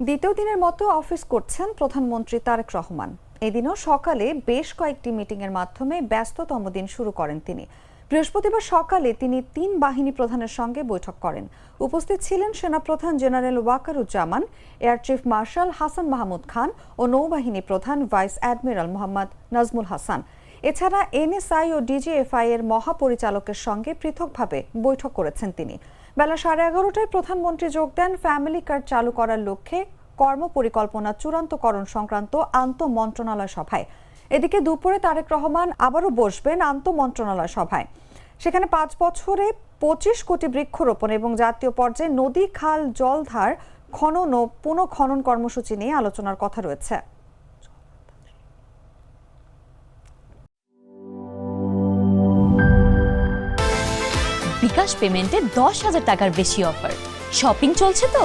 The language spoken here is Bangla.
দ্বিতীয় দিনের মতো অফিস করছেন প্রধানমন্ত্রী তারেক রহমান। এদিনও সকালে বেশ কয়েকটি মিটিংয়ের মাধ্যমে ব্যস্ততম দিন শুরু করেন তিনি। বৃহস্পতিবার সকালে তিনি ৩ বাহিনী প্রধানের সঙ্গে বৈঠক করেন। উপস্থিত ছিলেন সেনাপ্রধান general Wakeruzzaman, air chief marshal Hasan Mahmud Khan ও নৌবাহিনী প্রধান ভাইস অ্যাডমিরাল মোহাম্মদ নাজমুল হাসান। এছাড়া এনএসআই ও ডিজিএফআই এর মহাপরিচালকের সঙ্গে পৃথকভাবে বৈঠক করেছেন তিনি। বেলা 11:30টায় প্রধানমন্ত্রী যোগ দেন ফ্যামিলি কার্ড চালু করার লক্ষ্যে কর্মপরিকল্পনা চূড়ান্তকরণ সংক্রান্ত আন্তঃমন্ত্রণালয় সভায়। এদিকে দুপুরে তারেক রহমান আবারও বসবেন আন্তঃমন্ত্রণালয় সভায়। সেখানে 5 বছরে 25 কোটি বৃক্ষরোপণ এবং জাতীয় পর্যায়ে নদী, খাল, জলধার খনন ও পুনঃখনন কর্মসূচি নিয়ে আলোচনার কথা রয়েছে। বিকাশ পেমেন্টে 10,000 টাকার বেশি অফার। শপিং চলছে তো।